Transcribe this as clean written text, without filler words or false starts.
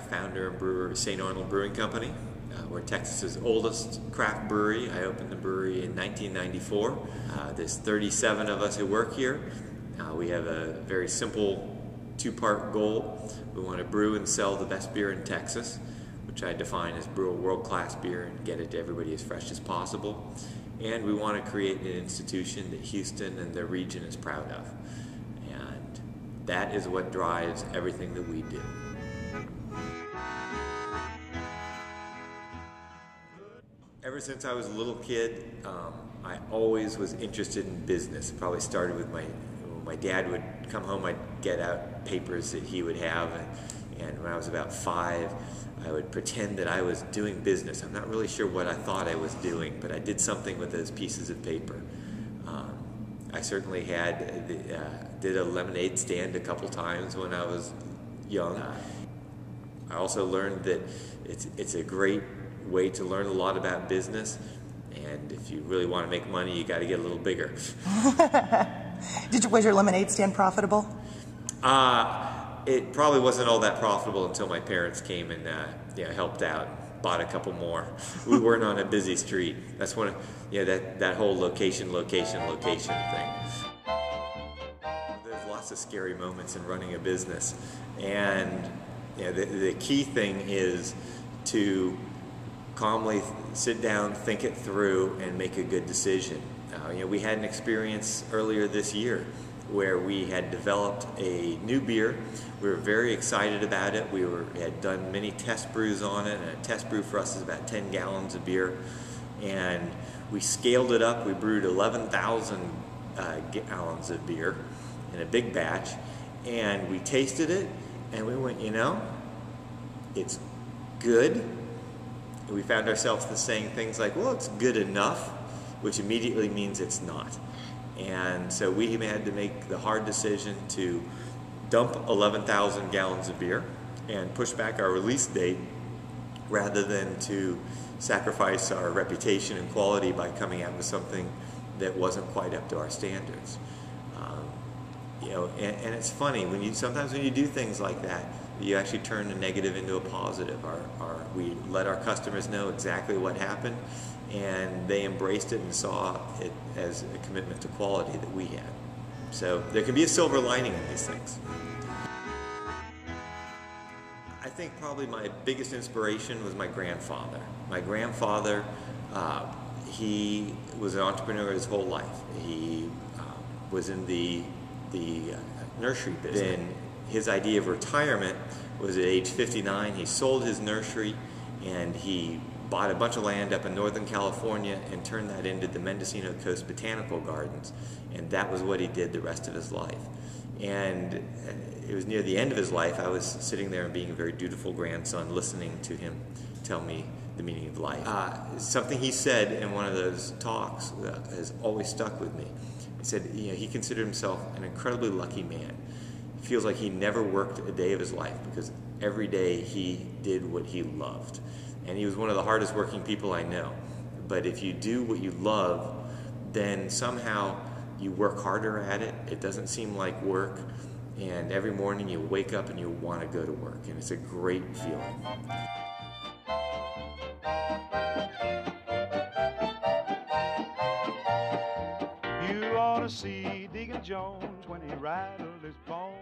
founder and brewer of Saint Arnold Brewing Company. We're Texas's oldest craft brewery. I opened the brewery in 1994. There's 37 of us who work here. We have a very simple two-part goal. We want to brew and sell the best beer in Texas, which I define as brew a world-class beer and get it to everybody as fresh as possible. And we want to create an institution that Houston and the region is proud of. And that is what drives everything that we do. Ever since I was a little kid, I always was interested in business. It probably started with my dad would come home, I'd get out papers that he would have, and when I was about 5, I would pretend that I was doing business. I'm not really sure what I thought I was doing, but I did something with those pieces of paper. I certainly did a lemonade stand a couple times when I was young. I also learned that it's a great way to learn a lot about business, and if you really want to make money, you got to get a little bigger. Was your lemonade stand profitable? It probably wasn't all that profitable until my parents came and helped out, bought a couple more. We weren't on a busy street. That's one of that whole location thing. There's lots of scary moments in running a business, and the key thing is to calmly sit down, think it through, and make a good decision. We had an experience earlier this year where we had developed a new beer. We were very excited about it. We had done many test brews on it, and a test brew for us is about 10 gallons of beer. And we scaled it up. We brewed 11,000 gallons of beer in a big batch, and we tasted it, and we went, it's good. We found ourselves saying things like, well, it's good enough, which immediately means it's not. And so we had to make the hard decision to dump 11,000 gallons of beer and push back our release date rather than to sacrifice our reputation and quality by coming out with something that wasn't quite up to our standards. And it's funny, sometimes when you do things like that, you actually turn a negative into a positive. We let our customers know exactly what happened, and they embraced it and saw it as a commitment to quality that we had. So there can be a silver lining in these things. I think probably my biggest inspiration was my grandfather. My grandfather, he was an entrepreneur his whole life. He was in the nursery business. Then his idea of retirement was at age 59. He sold his nursery and he bought a bunch of land up in Northern California and turned that into the Mendocino Coast Botanical Gardens. And that was what he did the rest of his life. And it was near the end of his life. I was sitting there and being a very dutiful grandson, listening to him tell me the meaning of life. Something he said in one of those talks has always stuck with me. He said he considered himself an incredibly lucky man. He feels like he never worked a day of his life because every day he did what he loved. And he was one of the hardest working people I know. But if you do what you love, then somehow you work harder at it. It doesn't seem like work. And every morning you wake up and you want to go to work. And it's a great feeling. You ought to see Deacon Jones when he rattled his bones.